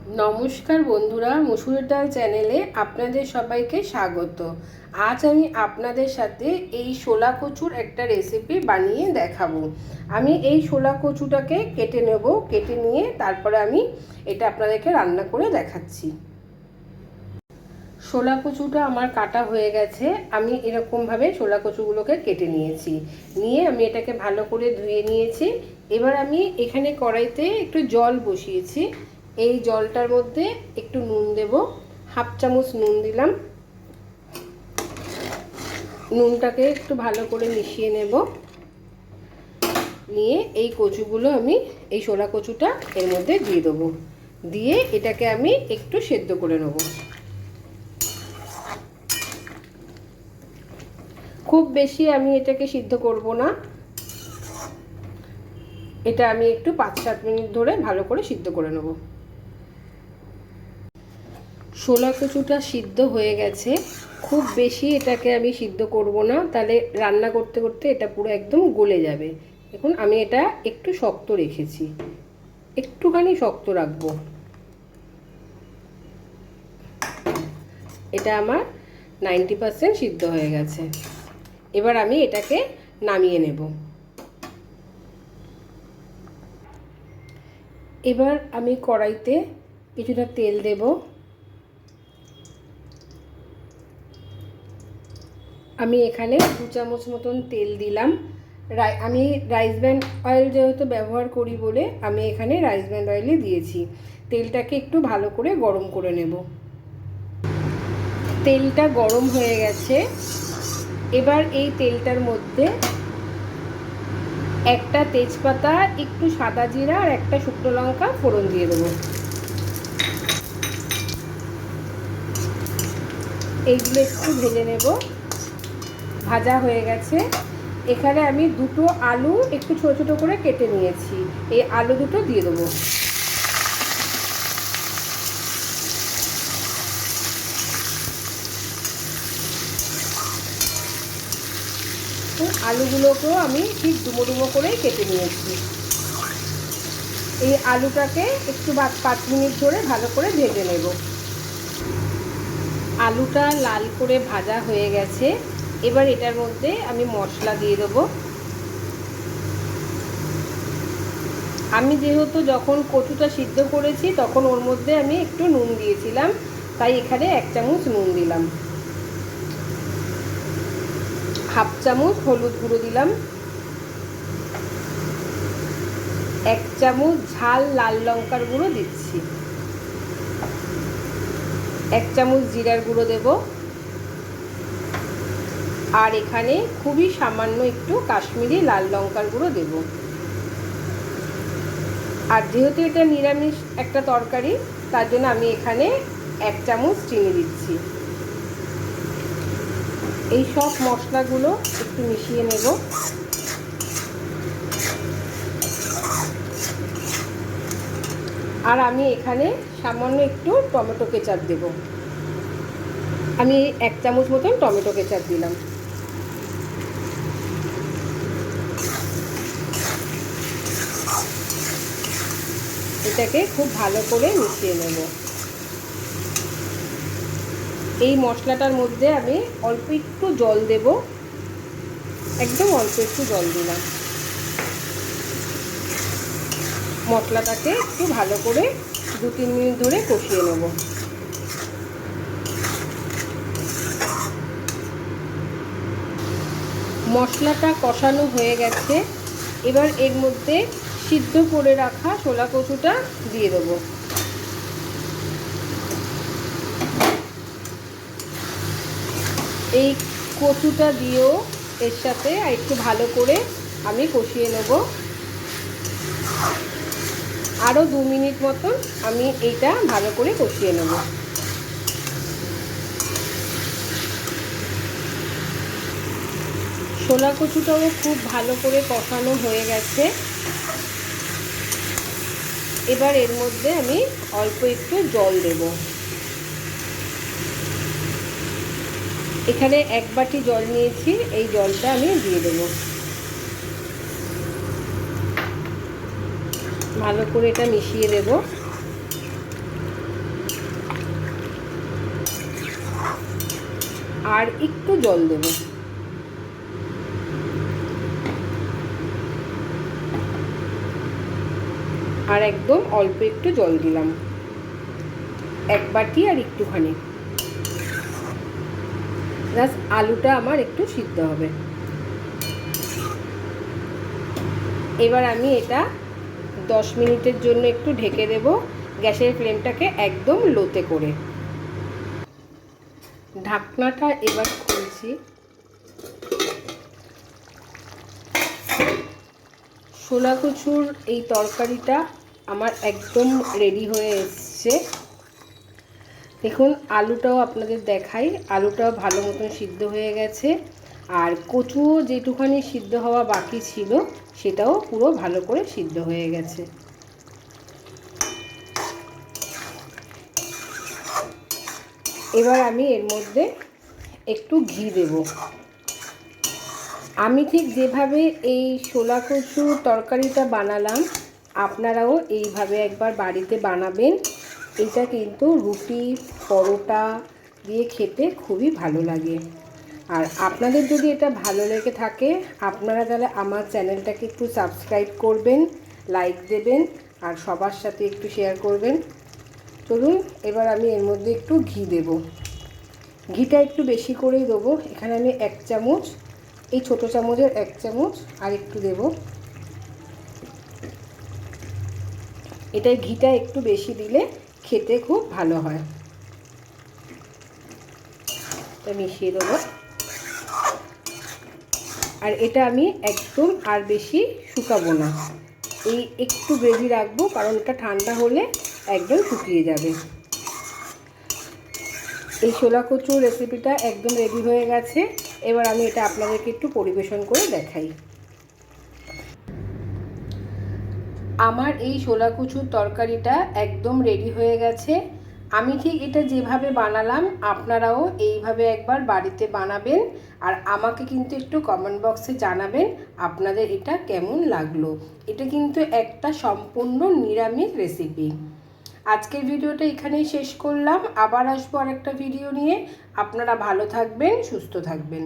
নমস্কার বন্ধুরা, মসুরের ডাল চ্যানেলে আপনাদের সবাইকে স্বাগত। আজ আমি আপনাদের সাথে এই শোলা কচুর একটা রেসিপি বানিয়ে দেখাবো। আমি এই শোলা কচুটাকে কেটে নেব, কেটে নিয়ে তারপরে আমি এটা আপনাদেরকে রান্না করে দেখাচ্ছি। শোলা কচুটা আমার কাটা হয়ে গেছে। আমি এরকমভাবে শোলা কচুগুলোকে কেটে নিয়েছি, নিয়ে আমি এটাকে ভালো করে ধুয়ে নিয়েছি। এবার আমি এখানে কড়াইতে একটু জল বসিয়েছি। এই জলটার মধ্যে একটু নুন দেব, হাফ চামচ নুন দিলাম। নুনটাকে একটু ভালো করে মিশিয়ে নেব, নিয়ে এই কচুগুলো আমি এই শোলা কচুটা এর মধ্যে দিয়ে দেবো, দিয়ে এটাকে আমি একটু সেদ্ধ করে নেব। খুব বেশি আমি এটাকে সিদ্ধ করব না, এটা আমি একটু 5-7 মিনিট ধরে ভালো করে সিদ্ধ করে নেব। শোলা কচুটা সিদ্ধ হয়ে গেছে। খুব বেশি এটাকে আমি সিদ্ধ করব না, তাহলে রান্না করতে করতে এটা পুরো একদম গলে যাবে। দেখুন আমি এটা একটু শক্ত রেখেছি, একটুখানি শক্ত রাখবো। এটা আমার 90% সিদ্ধ হয়ে গেছে। এবার আমি এটাকে নামিয়ে নেব। এবার আমি কড়াইতে কিছুটা তেল দেব। আমি এখানে 2 চামচ মতন তেল দিলাম। আমি রাইস ব্র্যান্ড অয়েল যেহেতু ব্যবহার করি বলে আমি এখানে রাইস ব্র্যান্ড অয়েলই দিয়েছি। তেলটাকে একটু ভালো করে গরম করে নেব। তেলটা গরম হয়ে গেছে। এবার এই তেলটার মধ্যে একটা তেজপাতা, একটু সাদা জিরা আর একটা শুকনো লঙ্কা ফোড়ন দিয়ে দেবো। এইগুলো একটু ভেজে নেব। ভাজা হয়ে গেছে। এখানে আমি 2টো আলু একটু ছোটো ছোটো করে কেটে নিয়েছি, এই আলু দুটো দিয়ে দেবো। আলুগুলোকেও আমি ঠিক ডুমো ডুমো করে কেটে নিয়েছি। এই আলুটাকে একটু 5 মিনিট ধরে ভালো করে ভেজে নেব। আলুটা লাল করে ভাজা হয়ে গেছে। এবার এটার মধ্যে আমি মশলা দিয়ে দেবো। আমি যেহেতু যখন কচুটা সিদ্ধ করেছি তখন ওর মধ্যে আমি একটু নুন দিয়েছিলাম, তাই এখানে 1 চামচ নুন দিলাম। হাফ চামচ হলুদ গুঁড়ো দিলাম। 1 চামচ ঝাল লাল লঙ্কার গুঁড়ো দিচ্ছি। 1 চামচ জিরার গুঁড়ো দেব। আর এখানে খুবই সামান্য একটু কাশ্মীরি লাল লঙ্কার গুঁড়ো দেব। আর যেহেতু এটা নিরামিষ একটা তরকারি, তার জন্য আমি এখানে 1 চামচ চিনি দিচ্ছি। এই সব মশলাগুলো একটু মিশিয়ে নেব। আর আমি এখানে সামান্য একটু টমেটো কেচাপ দেব। আমি 1 চামচ মতন টমেটো কেচাপ দিলাম। এটাকে খুব ভালো করে মিশিয়ে নেব। এই মশলাটার মধ্যে আমি অল্প একটু জল দেব, একদম অল্প একটু জল দিলাম। মশলাটাকে একটু ভালো করে 2-3 মিনিট ধরে কষিয়ে নেব। মশলাটা কষানো হয়ে গেছে। এবার এর মধ্যে সিদ্ধ করে রাখা শোলা কচুটা দিয়ে দেবো। এই কচুটা দিয়েও এর সাথে একটু ভালো করে আমি কষিয়ে নেব। আরও 2 মিনিট মতন আমি এইটা ভালো করে কষিয়ে নেব। শোলা কচুটাও খুব ভালো করে কষানো হয়ে গেছে। এবার এর মধ্যে আমি অল্প একটু জল দেব। এখানে 1 বাটি জল নিয়েছি, এই জলটা আমি দিয়ে দেব। ভালো করে এটা মিশিয়ে দেব। আর একটু জল দেব। আর একদম অল্প একটু জল দিলাম, 1 বাটি আর একটুখানি। জাস্ট আলুটা আমার একটু সিদ্ধ হবে। এবার আমি এটা 10 মিনিটের জন্য একটু ঢেকে দেব, গ্যাসের ফ্লেমটাকে একদম লোতে করে। ঢাকনাটা এবার খুলছি। ছোলা কচুর এই তরকারিটা আমার একদম রেডি হয়ে এসছে। দেখুন আলুটাও আপনাদের দেখাই, আলুটাও ভালো মতন সিদ্ধ হয়ে গেছে, আর কচুও যেটুখানি সিদ্ধ হওয়া বাকি ছিল সেটাও পুরো ভালো করে সিদ্ধ হয়ে গেছে। এবার আমি এর মধ্যে একটু ঘি দেব। আমি ঠিক যেভাবে এই ছোলা কচুর তরকারিটা বানালাম আপনারাও এইভাবে একবার বাড়িতে বানাবেন। এটা কিন্তু রুটি, পরোটা দিয়ে খেতে খুবই ভালো লাগে। আর আপনাদের যদি এটা ভালো লেগে থাকে আপনারা তাহলে আমার চ্যানেলটাকে একটু সাবস্ক্রাইব করবেন, লাইক দেবেন আর সবার সাথে একটু শেয়ার করবেন। চলুন এবার আমি এর মধ্যে একটু ঘি দেব। ঘিটা একটু বেশি করেই দেবো। এখানে আমি 1 চামচ, এই ছোটো চামচের 1 চামচ আর একটু দেব। এটা ঘিটা একটু বেশি দিলে খেতে খুব ভালো হয়। এটা মিশিয়ে দেবো। আর এটা আমি একদম আর বেশি শুকাবো না, এই একটু গ্রেভি রাখবো, কারণ এটা ঠান্ডা হলে একদম শুকিয়ে যাবে। এই ছোলা কচুর রেসিপিটা একদম রেডি হয়ে গেছে। এবার আমি এটা আপনাদেরকে একটু পরিবেশন করে দেখাই। আমার এই ছোলা কচুর তরকারিটা একদম রেডি হয়ে গেছে। আমি ঠিক এটা যেভাবে বানালাম আপনারাও এইভাবে একবার বাড়িতে বানাবেন, আর আমাকে কিন্তু একটু কমেন্ট বক্সে জানাবেন আপনাদের এটা কেমন লাগলো। এটা কিন্তু একটা সম্পূর্ণ নিরামিষ রেসিপি। আজকের ভিডিওটা এখানেই শেষ করলাম, আবার আসবো আরেকটা ভিডিও নিয়ে। আপনারা ভালো থাকবেন, সুস্থ থাকবেন।